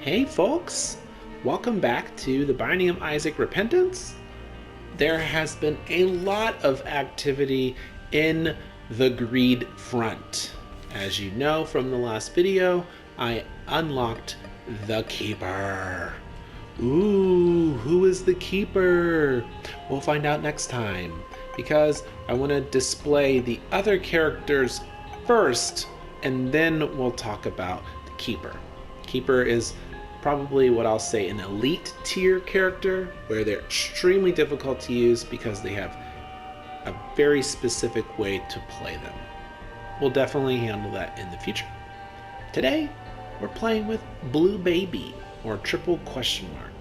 Hey folks, welcome back to the Binding of Isaac Repentance. There has been a lot of activity in the greed front. As you know from the last video, I unlocked the Keeper. Ooh, who is the Keeper? We'll find out next time, because I want to display the other characters first, and then we'll talk about the Keeper. Keeper is probably what I'll say an elite tier character, where they're extremely difficult to use because they have a very specific way to play them. We'll definitely handle that in the future. Today, we're playing with Blue Baby, or triple question mark.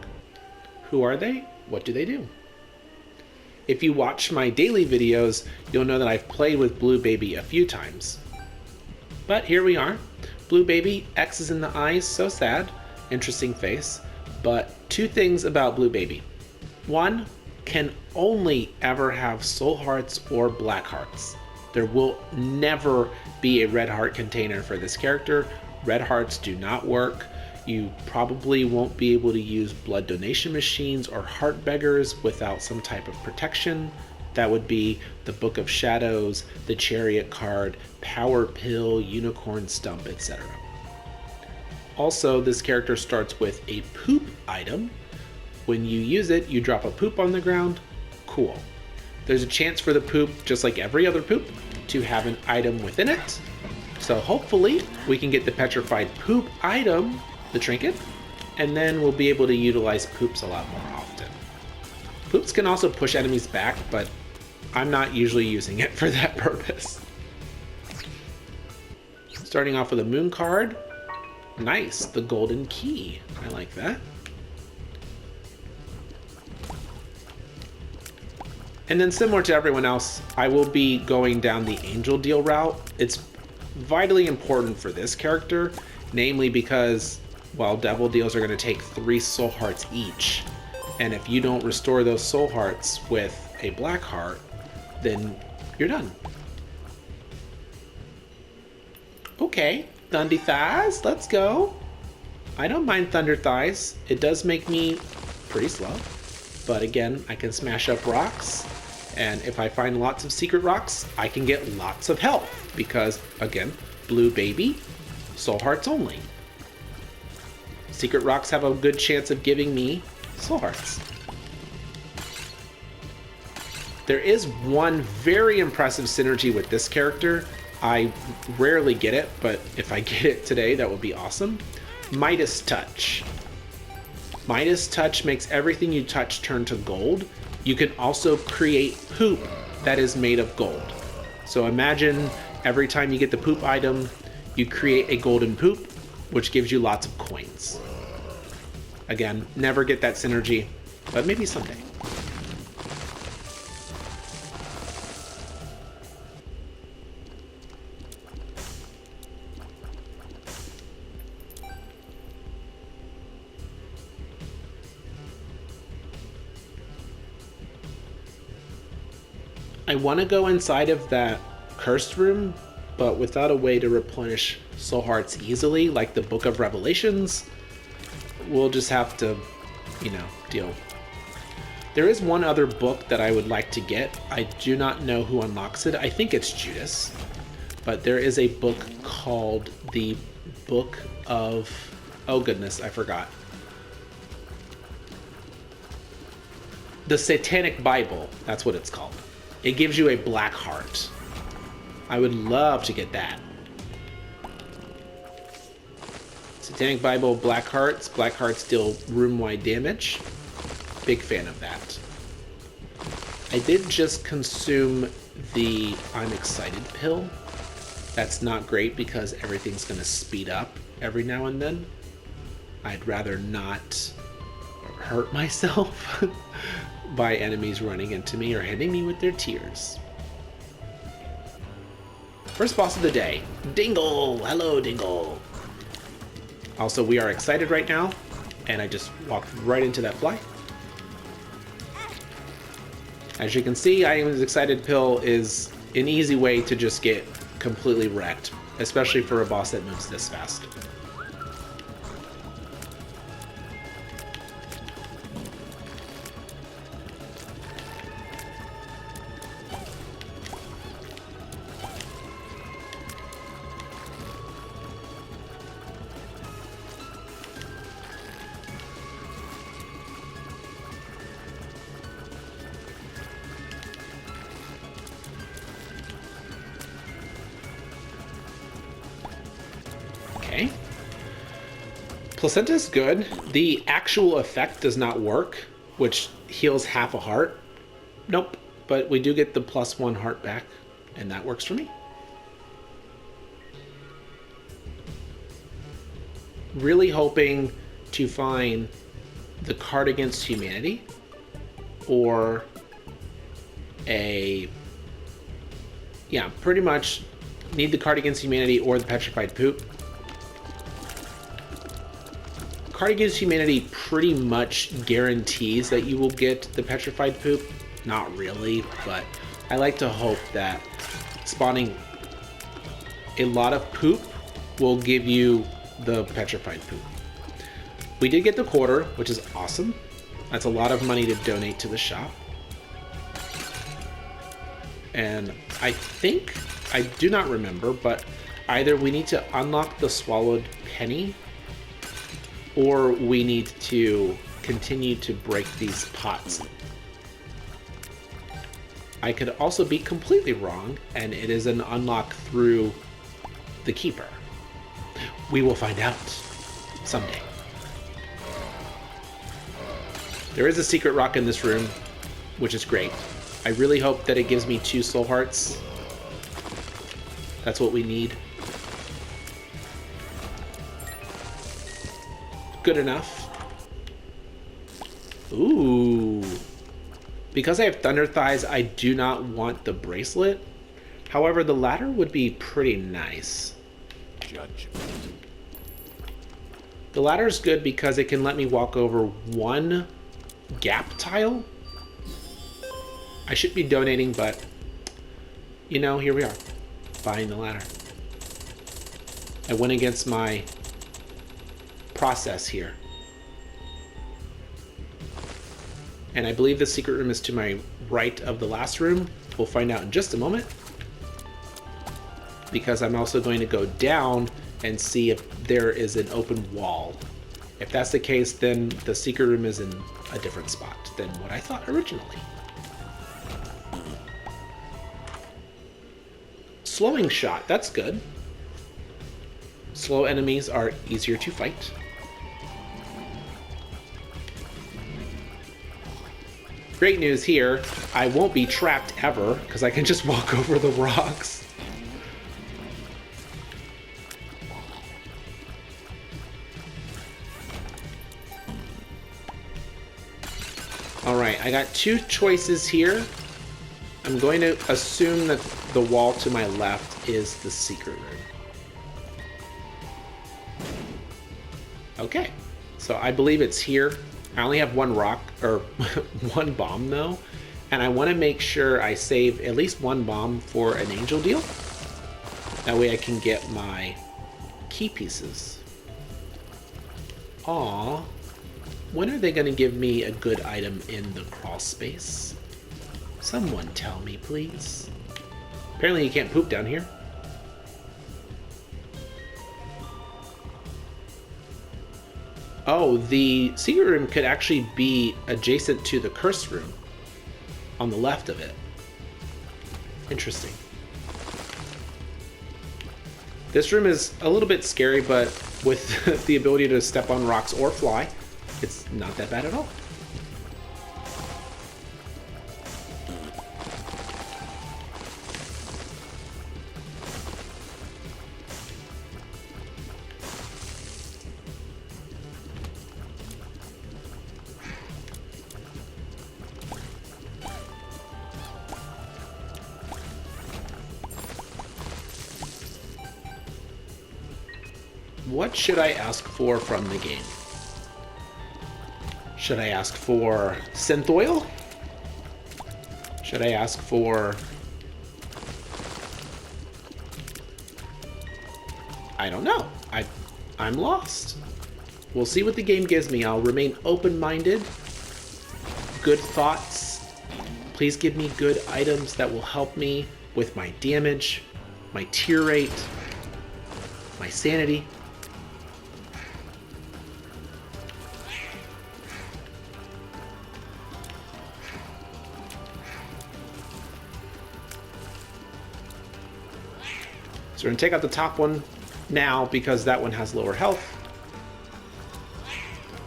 Who are they? What do they do? If you watch my daily videos, you'll know that I've played with Blue Baby a few times. But here we are. Blue Baby, X's in the eyes, so sad. Interesting face. But two things about Blue Baby. One, can only ever have soul hearts or black hearts. There will never be a red heart container for this character. Red hearts do not work. You probably won't be able to use blood donation machines or heart beggars without some type of protection. That would be the Book of Shadows, the Chariot card, Power Pill, Unicorn Stump, etc. Also, this character starts with a poop item. When you use it, you drop a poop on the ground. Cool. There's a chance for the poop, just like every other poop, to have an item within it. So hopefully we can get the petrified poop item, the trinket, and then we'll be able to utilize poops a lot more often. Poops can also push enemies back, but I'm not usually using it for that purpose. Starting off with a moon card. Nice, the golden key. I like that. And then similar to everyone else, I will be going down the angel deal route. It's vitally important for this character, namely because, well, devil deals are going to take 3 soul hearts each. And if you don't restore those soul hearts with a black heart, then you're done. Okay, Thundy Thighs, let's go. I don't mind Thunder Thighs. It does make me pretty slow. But again, I can smash up rocks. And if I find lots of secret rocks, I can get lots of health. Because, again, Blue Baby, soul hearts only. Secret rocks have a good chance of giving me soul hearts. There is one very impressive synergy with this character. I rarely get it, but if I get it today, that would be awesome. Midas Touch. Midas Touch makes everything you touch turn to gold. You can also create poop that is made of gold. So imagine every time you get the poop item, you create a golden poop, which gives you lots of coins. Again, never get that synergy, but maybe someday. I want to go inside of that cursed room, but without a way to replenish soul hearts easily, like the Book of Revelations. We'll just have to, deal. There is one other book that I would like to get. I do not know who unlocks it. I think it's Judas. But there is a book called the Book of... Oh goodness, I forgot. The Satanic Bible, that's what it's called. It gives you a black heart. I would love to get that. Satanic Bible, black hearts. Black hearts deal room-wide damage. Big fan of that. I did just consume the I'm excited pill. That's not great because everything's going to speed up every now and then. I'd rather not hurt myself by enemies running into me or hitting me with their tears. First boss of the day, Dingle! Hello, Dingle! Also, we are excited right now, and I just walked right into that fly. As you can see, I Am Excited Pill is an easy way to just get completely wrecked, especially for a boss that moves this fast. Okay. Placenta is good. The actual effect does not work, which heals half a heart. Nope. But we do get the +1 heart back, and that works for me. Really hoping to find the card against humanity or yeah, pretty much need the card against humanity or the petrified poop. Card against humanity pretty much guarantees that you will get the petrified poop. Not really, but I like to hope that spawning a lot of poop will give you the petrified poop. We did get the quarter, which is awesome. That's a lot of money to donate to the shop. And I think, I do not remember, but either we need to unlock the swallowed penny or we need to continue to break these pots. I could also be completely wrong, and it is an unlock through the keeper. We will find out someday. There is a secret rock in this room, which is great. I really hope that it gives me 2 soul hearts. That's what we need. Good enough. Ooh. Because I have Thunder Thighs, I do not want the bracelet. However, the ladder would be pretty nice. Judgment. The ladder is good because it can let me walk over 1 gap tile. I should be donating, but you know, here we are, buying the ladder. I went against my process here. And I believe the secret room is to my right of the last room. We'll find out in just a moment. Because I'm also going to go down and see if there is an open wall. If that's the case, then the secret room is in a different spot than what I thought originally. Slowing shot, that's good. Slow enemies are easier to fight. Great news here, I won't be trapped ever, because I can just walk over the rocks. Alright, I got 2 choices here. I'm going to assume that the wall to my left is the secret room. Okay, so I believe it's here. I only have 1 rock, or 1 bomb though, and I want to make sure I save at least 1 bomb for an angel deal. That way I can get my key pieces. Aww. When are they going to give me a good item in the crawl space? Someone tell me, please. Apparently you can't poop down here. Oh, the secret room could actually be adjacent to the curse room on the left of it. Interesting. This room is a little bit scary, but with the ability to step on rocks or fly, it's not that bad at all. What should I ask for from the game? Should I ask for synth oil? Should I ask for... I don't know. I'm lost. We'll see what the game gives me. I'll remain open-minded. Good thoughts. Please give me good items that will help me with my damage, my tier rate, my sanity. So we're gonna take out the top one now because that one has lower health.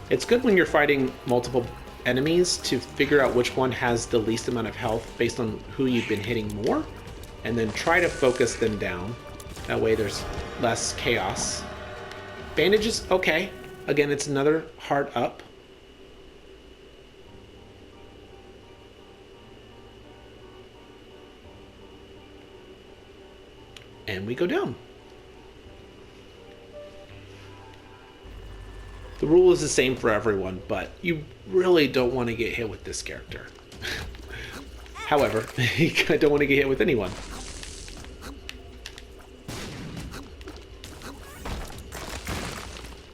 It's good when you're fighting multiple enemies to figure out which one has the least amount of health based on who you've been hitting more, and then try to focus them down. That way there's less chaos. Bandages, okay. Again, it's another heart up. And we go down. The rule is the same for everyone, but you really don't want to get hit with this character. However, you don't want to get hit with anyone.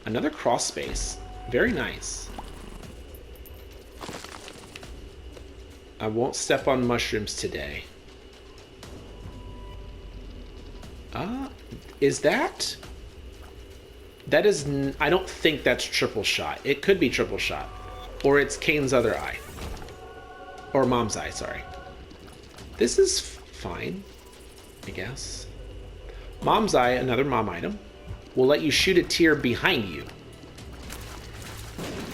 Another cross space. Very nice. I won't step on mushrooms today. Is that? That is, I don't think that's triple shot. It could be triple shot. Or it's Kane's other eye. Or Mom's eye, sorry. This is fine, I guess. Mom's eye, another mom item, will let you shoot a tear behind you.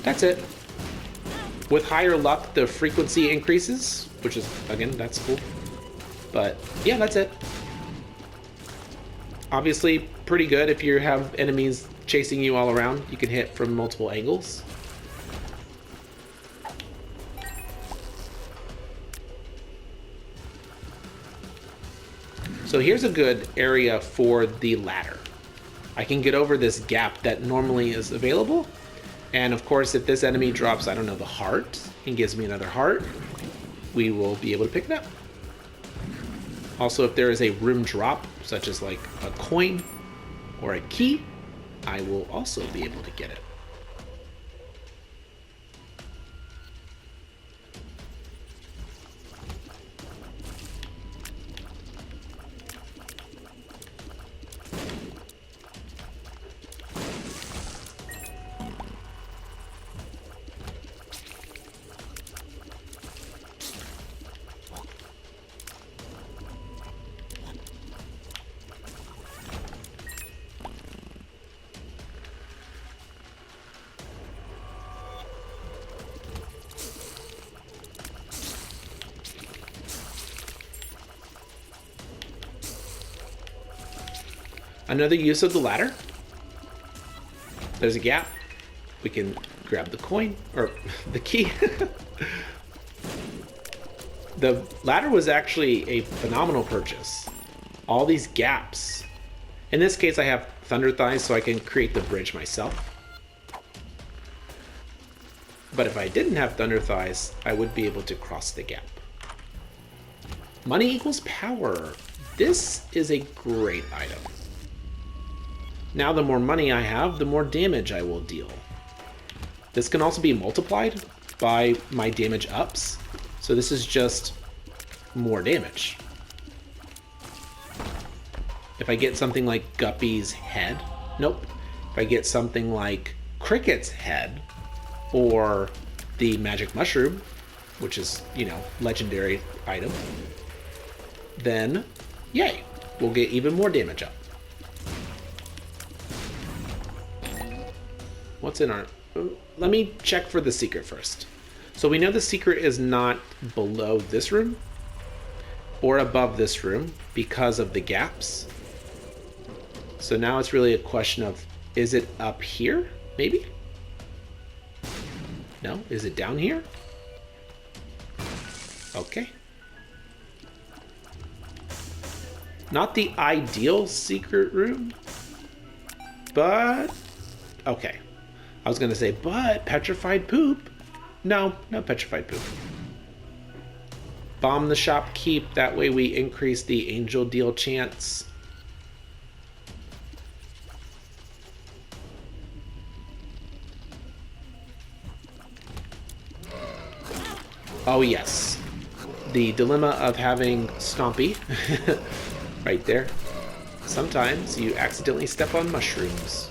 That's it. With higher luck, the frequency increases, which is, again, that's cool. But, yeah, that's it. Obviously, pretty good if you have enemies chasing you all around. You can hit from multiple angles. So here's a good area for the ladder. I can get over this gap that normally is available. And of course, if this enemy drops, I don't know, the heart and gives me another heart, we will be able to pick it up. Also, if there is a room drop, such as like a coin or a key, I will also be able to get it. Another use of the ladder. There's a gap. We can grab the coin, or the key. The ladder was actually a phenomenal purchase. All these gaps. In this case, I have Thunder Thighs, so I can create the bridge myself. But if I didn't have Thunder Thighs, I would be able to cross the gap. Money equals power. This is a great item. Now the more money I have, the more damage I will deal. This can also be multiplied by my damage ups. So this is just more damage. If I get something like Guppy's head, nope. If I get something like Cricket's head, or the magic mushroom, which is, you know, legendary item, then yay, we'll get even more damage up. What's in our... Let me check for the secret first. So we know the secret is not below this room or above this room because of the gaps. So now it's really a question of, is it up here, maybe? No? Is it down here? Okay. Not the ideal secret room, but okay. I was gonna say, but petrified poop. No, no petrified poop. Bomb the shopkeep, that way we increase the angel deal chance. Oh yes, the dilemma of having Stompy right there. Sometimes you accidentally step on mushrooms.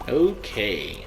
Okay.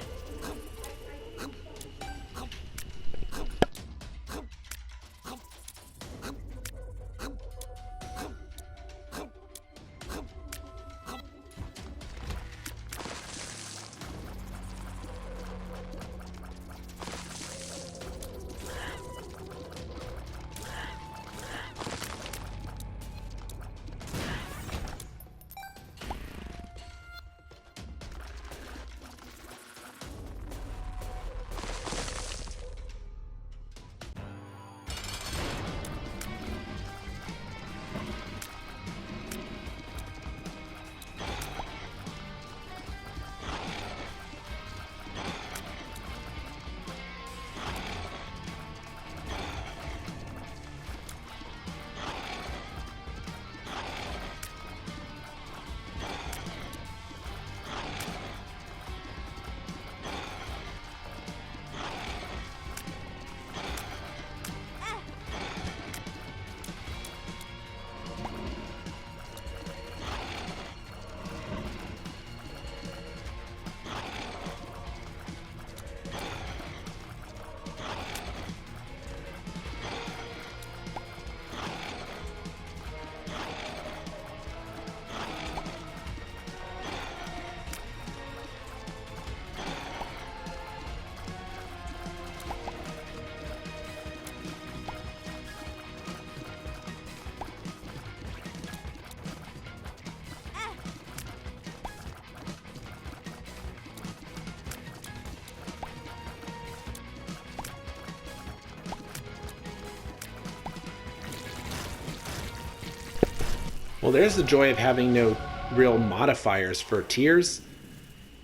Well, there's the joy of having no real modifiers for tears.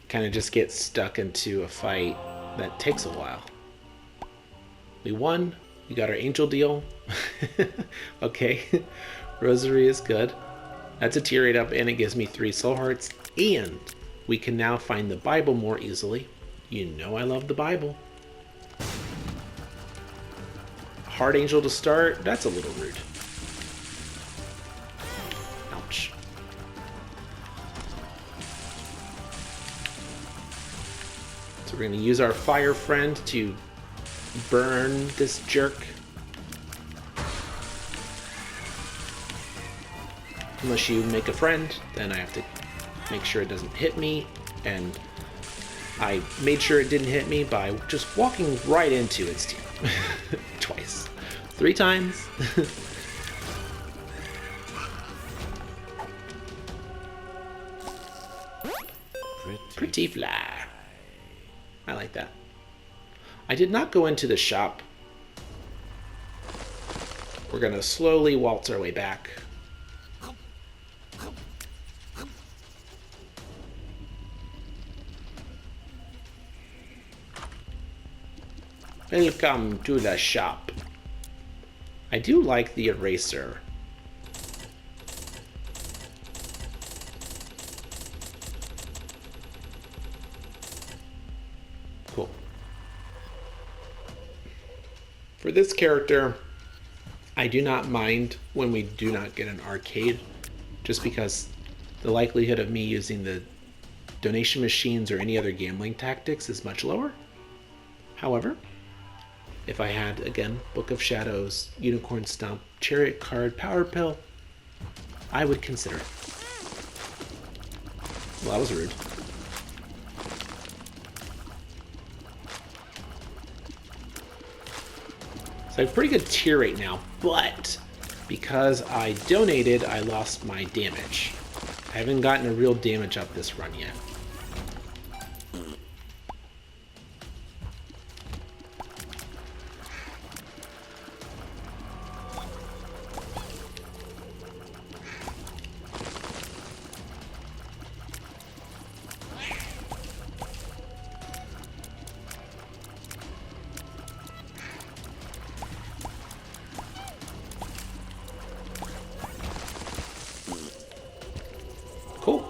Kind of just get stuck into a fight that takes a while. We won. We got our angel deal. Okay. Rosary is good. That's a tier 8 up, and it gives me 3 soul hearts. And we can now find the Bible more easily. You know I love the Bible. Heart angel to start. That's a little rude. Ouch. So we're going to use our fire friend to burn this jerk. Unless you make a friend, then I have to make sure it doesn't hit me. And I made sure it didn't hit me by just walking right into its team. Twice. 3 times. Pretty fly. I like that. I did not go into the shop. We're gonna slowly waltz our way back. Welcome to the shop. I do like the eraser. Cool. For this character, I do not mind when we do not get an arcade, just because the likelihood of me using the donation machines or any other gambling tactics is much lower. However, if I had, again, Book of Shadows, Unicorn Stump, Chariot Card, Power Pill, I would consider it. Well, that was rude. So I have pretty good tier rate now, but because I donated, I lost my damage. I haven't gotten a real damage up this run yet. Cool.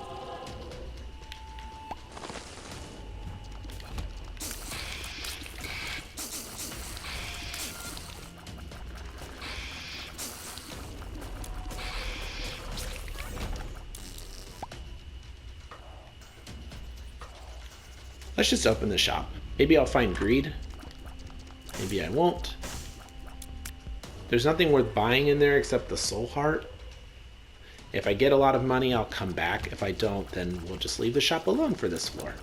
Let's just open the shop. Maybe I'll find greed. Maybe I won't. There's nothing worth buying in there except the soul heart. If I get a lot of money, I'll come back. If I don't, then we'll just leave the shop alone for this floor.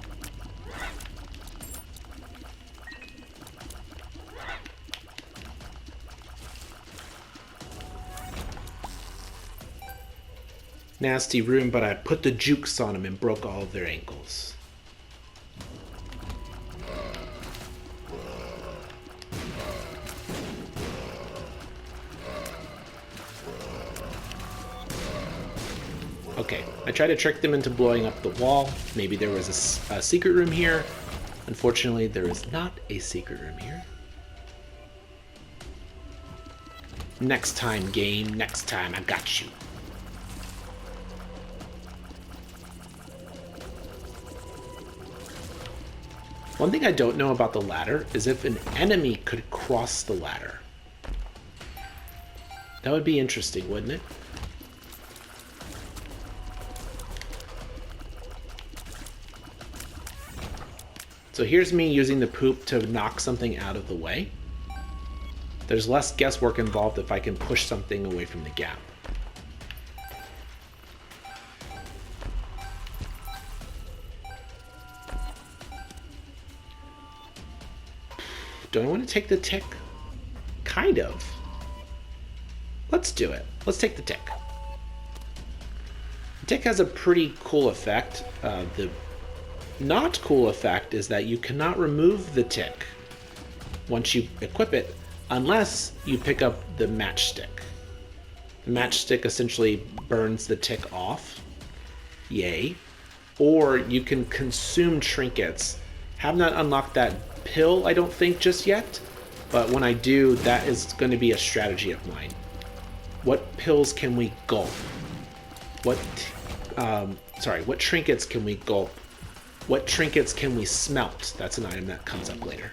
Nasty room, but I put the jukes on them and broke all of their ankles. Okay, I tried to trick them into blowing up the wall. Maybe there was a secret room here. Unfortunately, there is not a secret room here. Next time, game. Next time, I got you. One thing I don't know about the ladder is if an enemy could cross the ladder. That would be interesting, wouldn't it? So here's me using the poop to knock something out of the way. There's less guesswork involved if I can push something away from the gap. Do I want to take the tick? Kind of. Let's do it. Let's take the tick. The tick has a pretty cool effect. The not cool effect is that you cannot remove the tick once you equip it unless you pick up the matchstick. The matchstick essentially burns the tick off. Yay. Or you can consume trinkets. Have not unlocked that pill, I don't think, just yet. But when I do, that is going to be a strategy of mine. What pills can we gulp? What trinkets can we gulp? What trinkets can we smelt? That's an item that comes up later.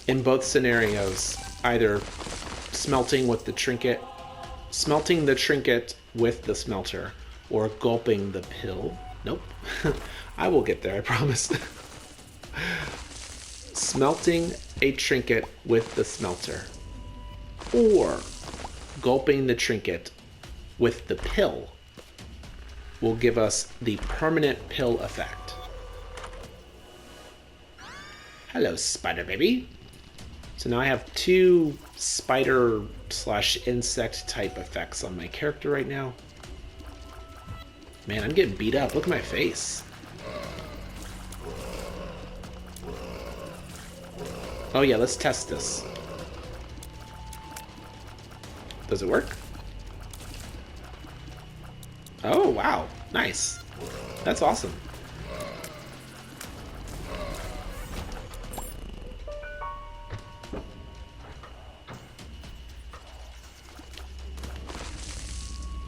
In both scenarios, either smelting the trinket with the smelter, or gulping the pill. Nope. I will get there, I promise. Smelting a trinket with the smelter, or gulping the trinket with the pill will give us the permanent pill effect. Hello, spider baby. So now I have 2 spider/insect type effects on my character right now. Man, I'm getting beat up. Look at my face. Oh yeah, let's test this. Does it work? Oh, wow. Nice. That's awesome.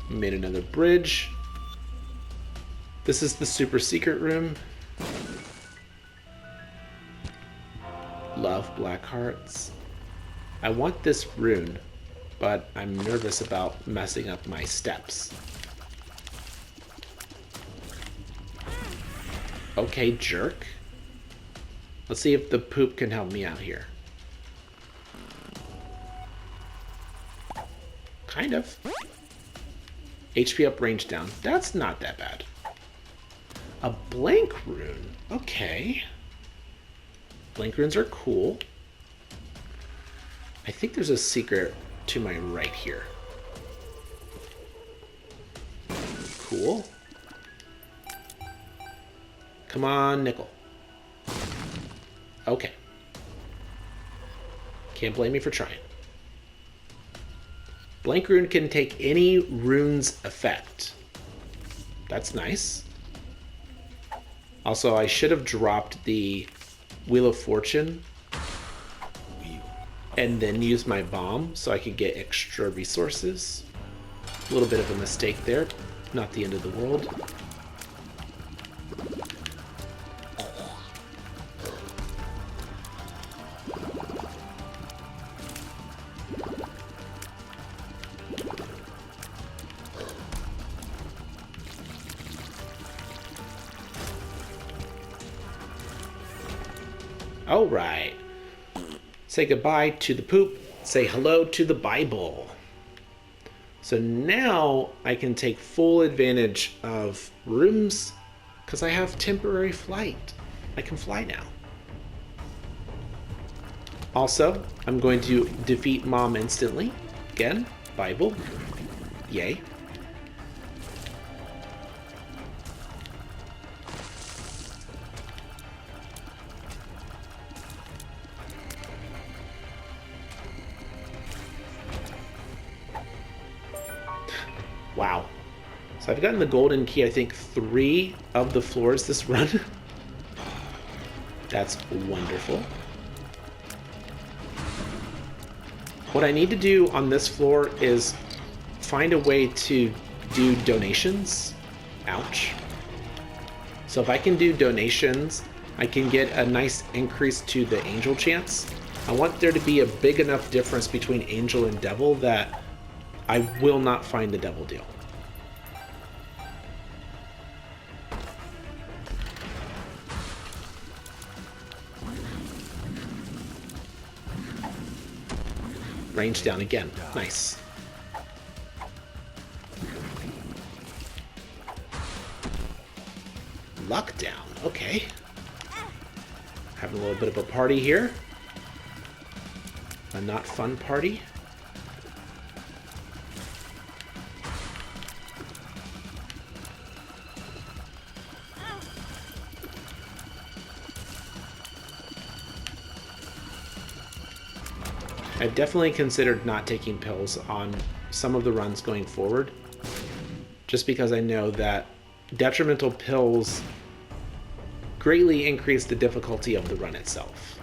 Made another bridge. This is the super secret room. Love black hearts. I want this rune, but I'm nervous about messing up my steps. Okay, jerk. Let's see if the poop can help me out here. Kind of. HP up, range down. That's not that bad. A blank rune. Okay. Blank runes are cool. I think there's a secret to my right here. Cool. Come on, nickel. Okay. Can't blame me for trying. Blank rune can take any rune's effect. That's nice. Also, I should have dropped the Wheel of Fortune and then used my bomb so I could get extra resources. A little bit of a mistake there. Not the end of the world. All right. Say goodbye to the poop. Say hello to the Bible. So now I can take full advantage of rooms because I have temporary flight. I can fly now. Also, I'm going to defeat Mom instantly. Again, Bible. Yay. Wow. So I've gotten the golden key, I think, 3 of the floors this run. That's wonderful. What I need to do on this floor is find a way to do donations. Ouch. So if I can do donations, I can get a nice increase to the angel chance. I want there to be a big enough difference between angel and devil that I will not find the devil deal. Range down again. Nice. Luck down. Okay. Having a little bit of a party here. A not fun party. I've definitely considered not taking pills on some of the runs going forward, just because I know that detrimental pills greatly increase the difficulty of the run itself.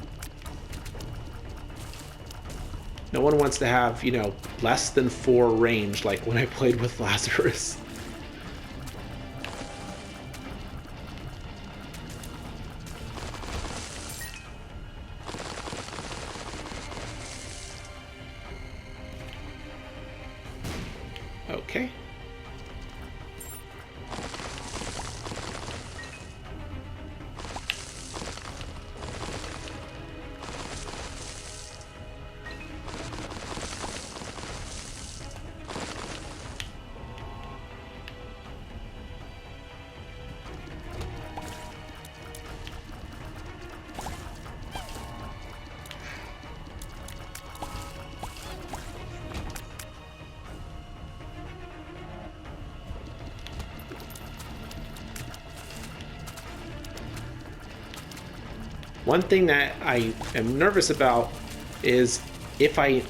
No one wants to have, you know, less than 4 range like when I played with Lazarus. Okay. One thing that I am nervous about is if I,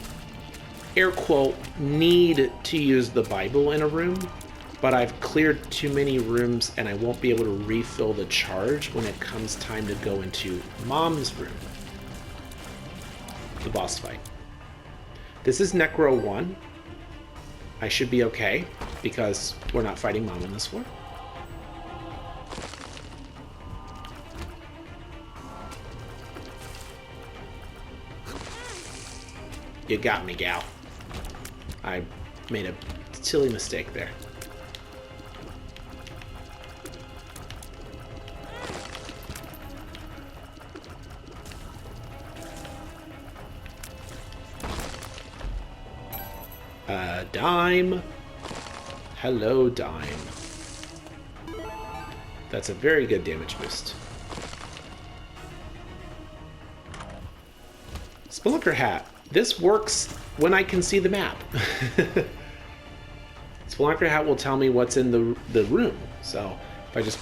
air quote, need to use the Bible in a room, but I've cleared too many rooms and I won't be able to refill the charge when it comes time to go into Mom's room. The boss fight. This is Necro 1. I should be okay because we're not fighting Mom in this floor. You got me, gal. I made a silly mistake there. Dime. Hello, Dime. That's a very good damage boost. Spelunker hat. This works when I can see the map. Spelunker hat will tell me what's in the room, so if I just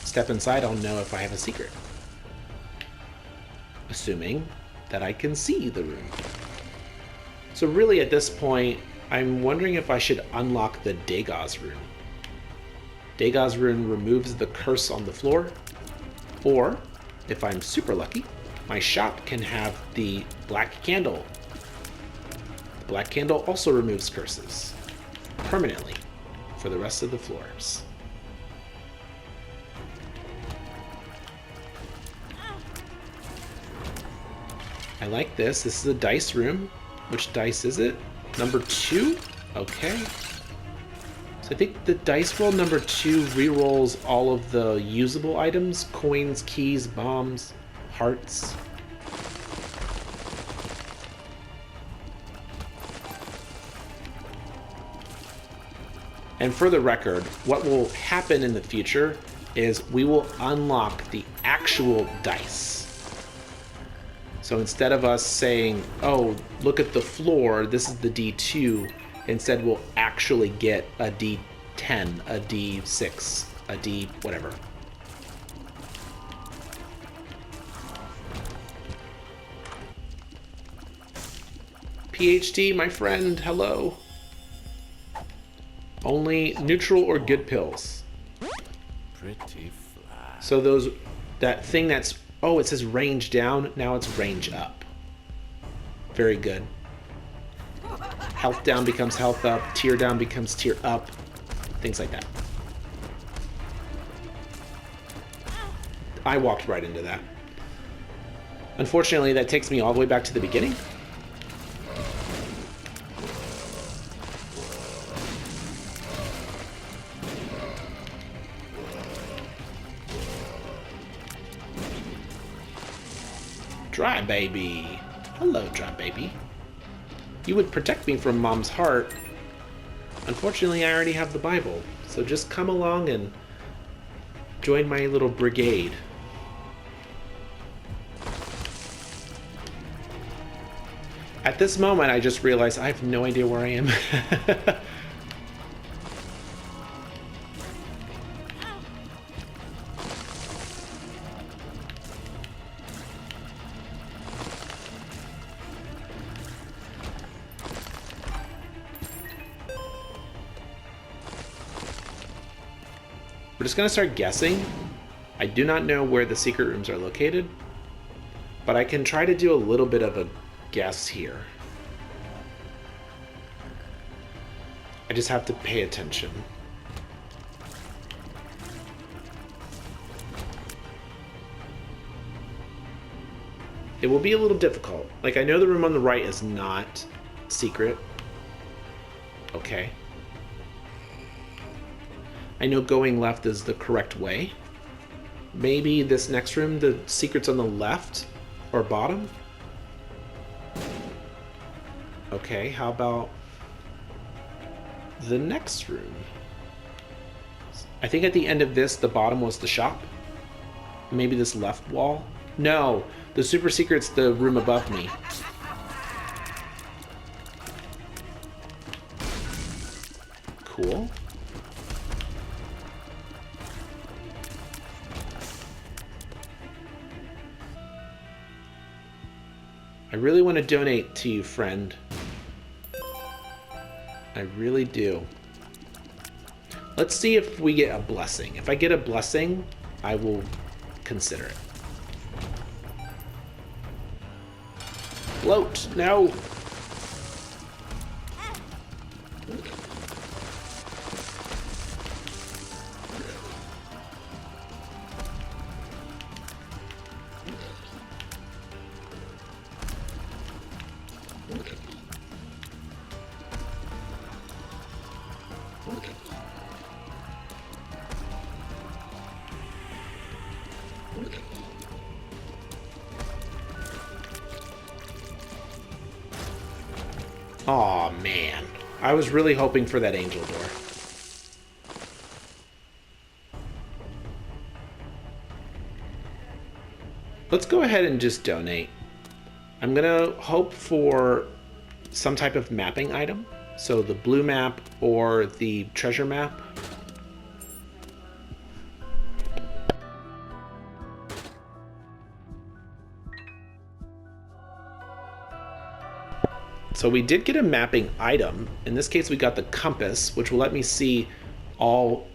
step inside, I'll know if I have a secret. Assuming that I can see the room. So really at this point, I'm wondering if I should unlock the Degas rune. Degas rune removes the curse on the floor, or, if I'm super lucky, my shop can have the black candle. The black candle also removes curses, permanently, for the rest of the floors. I like this. This is a dice room. Which dice is it? Number 2? Okay. So I think the dice roll number 2 rerolls all of the usable items. Coins, keys, bombs, hearts. And for the record, what will happen in the future is we will unlock the actual dice. So instead of us saying, oh, look at the floor, this is the D2, instead we'll actually get a D10, a D6, a D whatever. PhD, my friend, hello. Only neutral or good pills. Pretty flat. So that thing that's, oh, it says range down, now it's range up. Very good. Health down becomes health up, tier down becomes tier up, things like that. I walked right into that. Unfortunately, that takes me all the way back to the beginning. Dry baby. Hello, dry baby. You would protect me from Mom's heart. Unfortunately, I already have the Bible, so just come along and join my little brigade. At this moment, I just realized I have no idea where I am. just going to start guessing. I do not know where the secret rooms are located, but I can try to do a little bit of a guess here. I just have to pay attention. It will be a little difficult. Like, I know the room on the right is not secret. Okay. I know going left is the correct way. Maybe this next room, the secret's on the left or bottom? Okay, how about the next room? I think at the end of this, the bottom was the shop. Maybe this left wall? No, the super secret's the room above me. Cool. I really want to donate to you, friend. I really do. Let's see if we get a blessing. If I get a blessing, I will consider it. Float! No! Aw, man. I was really hoping for that angel door. Let's go ahead and just donate. I'm gonna hope for some type of mapping item. So the blue map or the treasure map. So we did get a mapping item. In this case, we got the compass, which will let me see all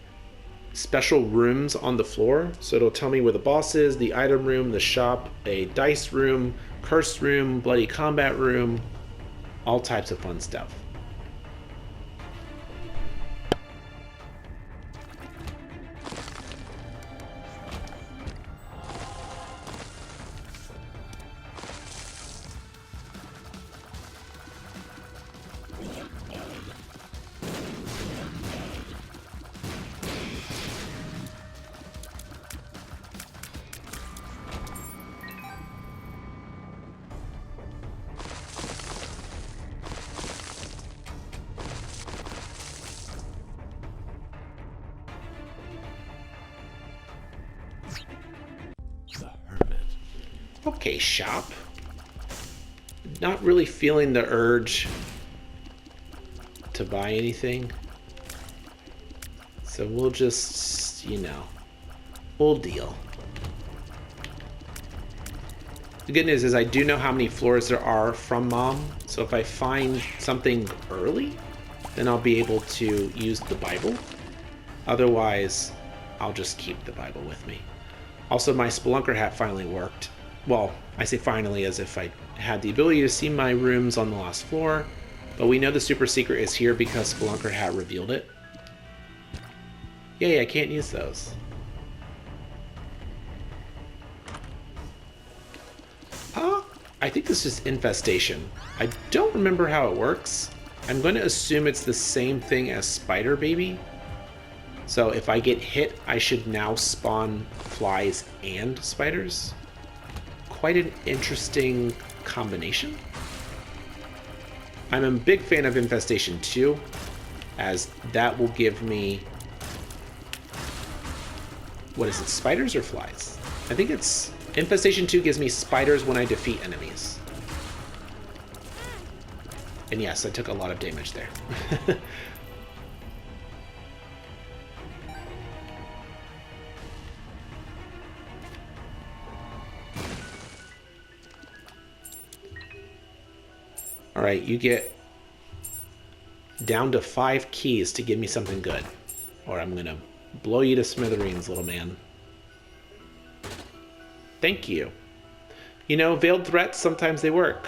special rooms on the floor. So it'll tell me where the boss is, the item room, the shop, a dice room, cursed room, bloody combat room, all types of fun stuff. Okay, shop. Not really feeling the urge to buy anything. So we'll just, you know, we'll deal. The good news is I do know how many floors there are from Mom. So if I find something early, then I'll be able to use the Bible. Otherwise, I'll just keep the Bible with me. Also, my Spelunker hat finally worked. Well, I say finally as if I had the ability to see my rooms on the last floor, but we know the super secret is here because Spelunker hat revealed it. Yay, I can't use those. I think this is infestation. I don't remember how it works. I'm going to assume it's the same thing as Spider Baby. So if I get hit, I should now spawn flies and spiders. Quite an interesting combination. I'm a big fan of Infestation 2, as that will give me... What is it, spiders or flies? I think it's... Infestation 2 gives me spiders when I defeat enemies. And yes, I took a lot of damage there. Alright, you get down to 5 keys to give me something good. Or I'm gonna blow you to smithereens, little man. Thank you. You know, veiled threats, sometimes they work.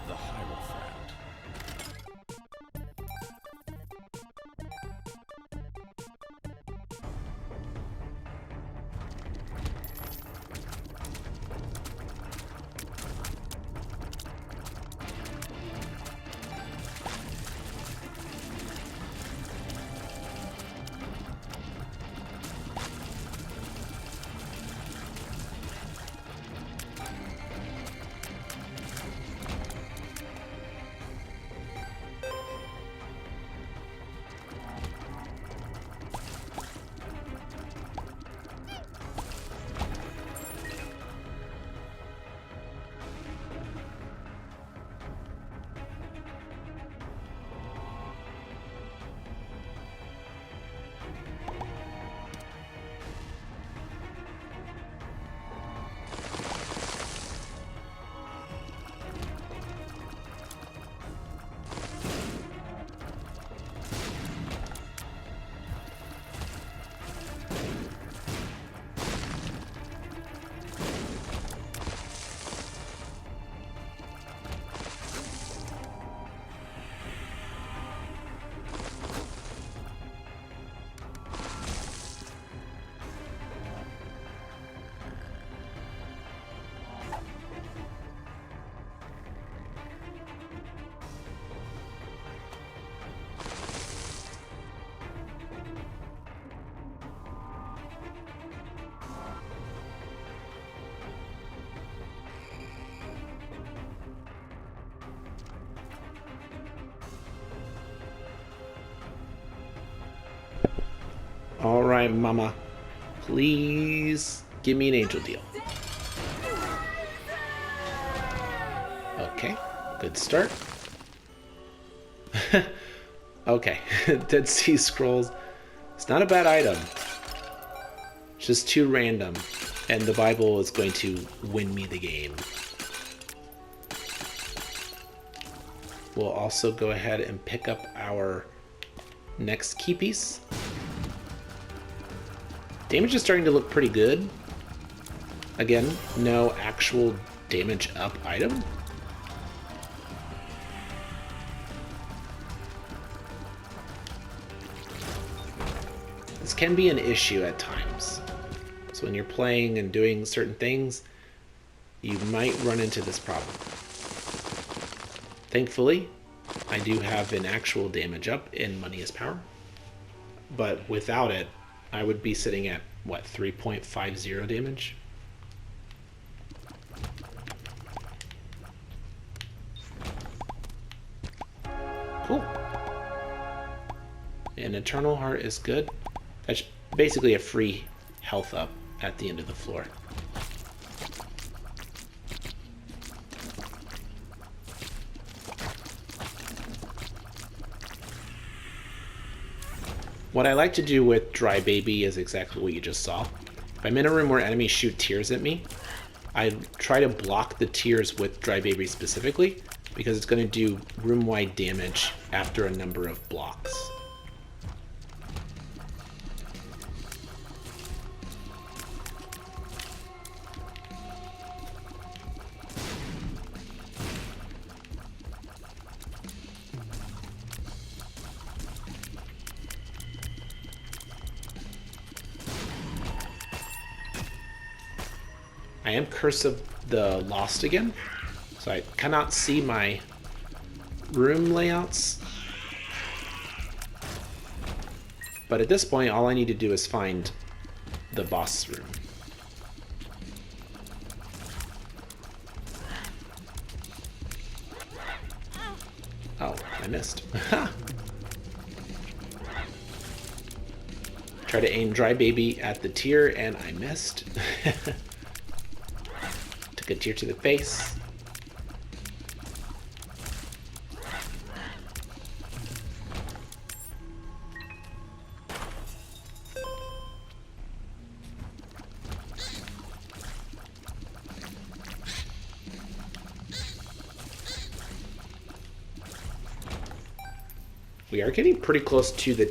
The Hierophant. All right, mama. Please give me an angel deal. Okay, good start. Okay, Dead Sea Scrolls. It's not a bad item. It's just too random. And the Bible is going to win me the game. We'll also go ahead and pick up our next key piece. Damage is starting to look pretty good. Again, no actual damage up item. This can be an issue at times. So when you're playing and doing certain things, you might run into this problem. Thankfully, I do have an actual damage up in Money is Power. But without it, I would be sitting at, what, 3.50 damage? Cool. And Eternal Heart is good. That's basically a free health up at the end of the floor. What I like to do with Dry Baby is exactly what you just saw. If I'm in a room where enemies shoot tears at me, I try to block the tears with Dry Baby specifically, because it's going to do room-wide damage after a number of blocks. I am Curse of the Lost again, so I cannot see my room layouts. But at this point, all I need to do is find the boss room. Oh, I missed. Try to aim Dry Baby at the tear, and I missed. Took a tear to the face. We are getting pretty close to the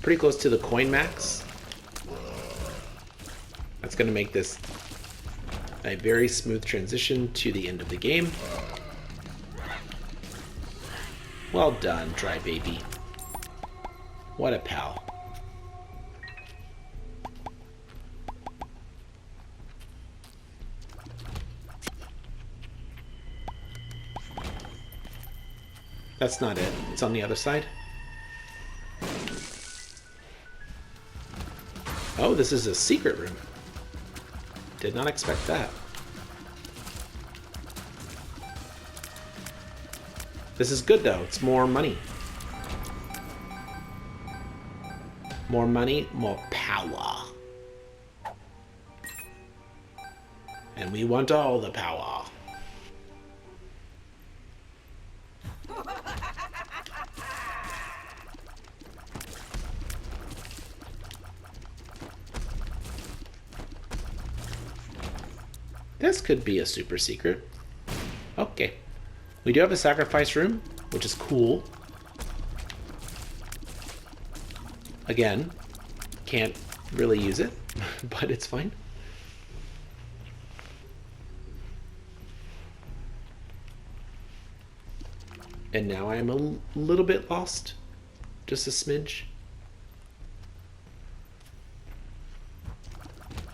pretty close to the coin max. That's going to make this a very smooth transition to the end of the game. Well done, Dry Baby. What a pal. That's not it. It's on the other side. Oh, this is a secret room. Did not expect that. This is good, though. It's more money. More money, more power. And we want all the power. This could be a super secret. Okay. We do have a sacrifice room, which is cool. Again, can't really use it, but it's fine. And now I'm a little bit lost. Just a smidge.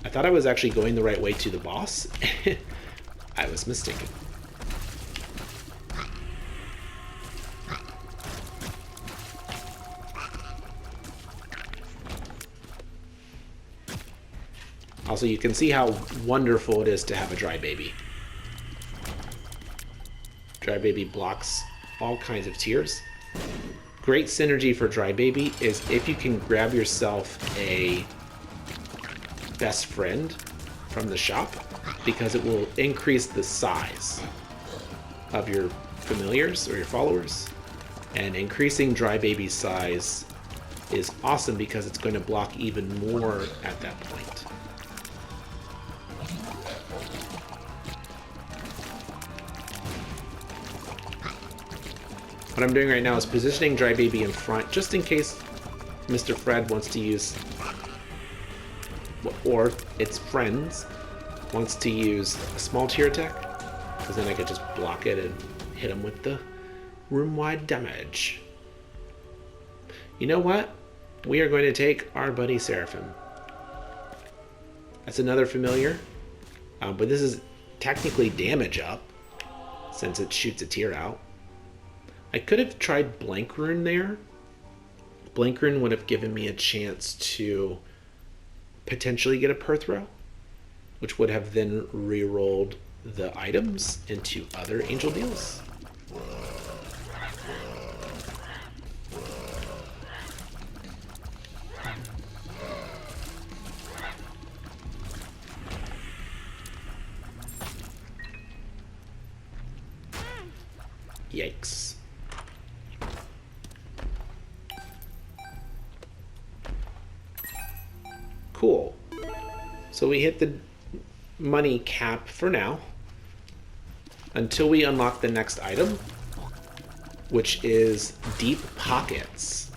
I thought I was actually going the right way to the boss. I was mistaken. Also, you can see how wonderful it is to have a Dry Baby. Dry Baby blocks all kinds of tears. Great synergy for Dry Baby is if you can grab yourself a best friend from the shop, because it will increase the size of your familiars or your followers. And increasing Dry Baby's size is awesome because it's going to block even more at that point. What I'm doing right now is positioning Dry Baby in front just in case Mr. Fred wants to use, or its friends wants to use a small tier attack, because then I could just block it and hit him with the room-wide damage. You know what? We are going to take our buddy Seraphim. That's another familiar, but this is technically damage up since it shoots a tier out. I could have tried Blank Rune there. Blank Rune would have given me a chance to potentially get a Perthrow, which would have then re-rolled the items into other angel deals. Yikes. Cool. So we hit the money cap for now until we unlock the next item, which is Deep Pockets.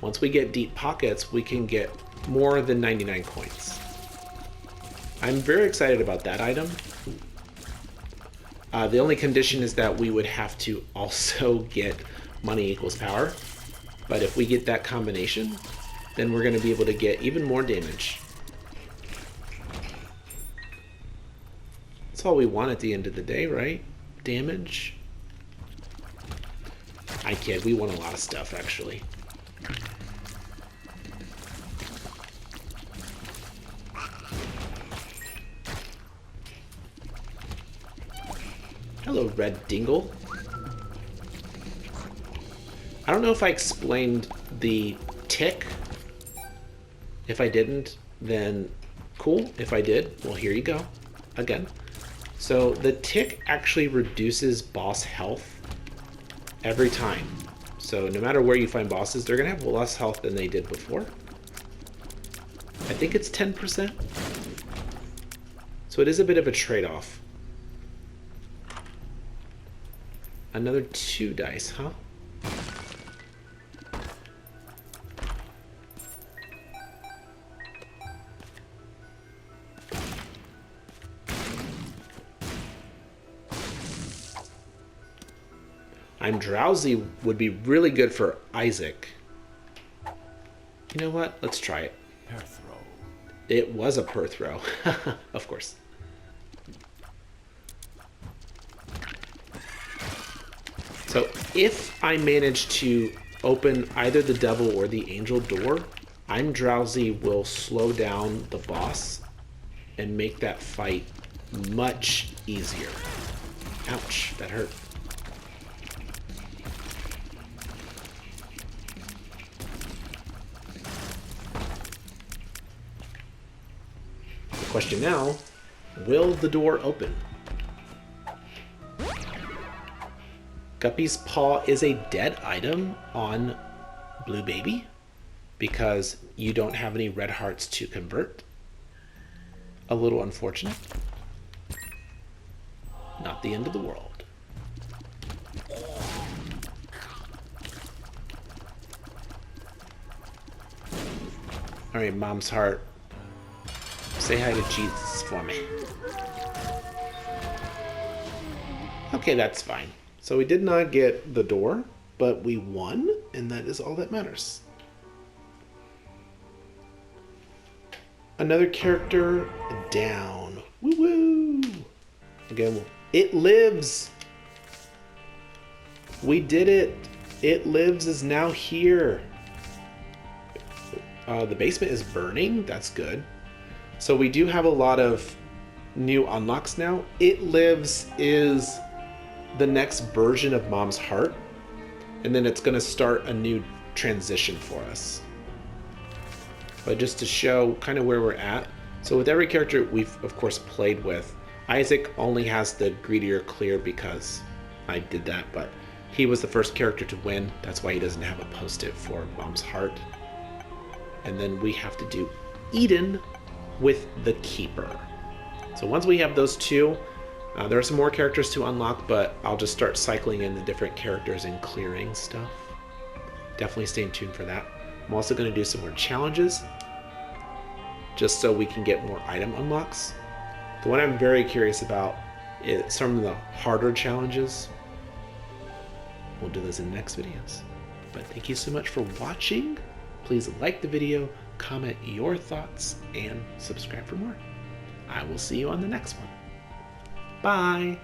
Once we get Deep Pockets, we can get more than 99 coins. I'm very excited about that item. The only condition is that we would have to also get money equals power. But if we get that combination, then we're going to be able to get even more damage. That's all we want at the end of the day, right? Damage. I kid, we want a lot of stuff, actually. Hello, Red Dingle. I don't know if I explained the tick. If I didn't, then cool. If I did, well, here you go. Again. So the tick actually reduces boss health every time. So no matter where you find bosses, they're going to have less health than they did before. I think it's 10%. So it is a bit of a trade-off. Another 2 dice, huh? I'm drowsy would be really good for Isaac. You know what? Let's try it. Per throw. It was a per throw. Of course. So if I manage to open either the devil or the angel door, I'm drowsy will slow down the boss and make that fight much easier. Ouch, that hurt. The question now, will the door open? Guppy's Paw is a dead item on Blue Baby because you don't have any red hearts to convert. A little unfortunate. Not the end of the world. All right, Mom's Heart. Say hi to Jesus for me. Okay, that's fine. So we did not get the door, but we won, and that is all that matters. Another character down. Woo-woo! Again, it lives! We did it! It lives is now here. The basement is burning. That's good. So we do have a lot of new unlocks now. It lives is the next version of Mom's Heart, and then it's going to start a new transition for us. But just to show kind of where we're at, so with every character we've of course played with, Isaac only has the greedier clear because I did that, but he was the first character to win. That's why he doesn't have a post-it for Mom's Heart. And then we have to do Eden with the Keeper. So once we have those two, there are some more characters to unlock, but I'll just start cycling in the different characters and clearing stuff. Definitely stay tuned for that. I'm also going to do some more challenges, just so we can get more item unlocks. The one I'm very curious about is some of the harder challenges. We'll do those in the next videos. But thank you so much for watching. Please like the video, comment your thoughts, and subscribe for more. I will see you on the next one. Bye!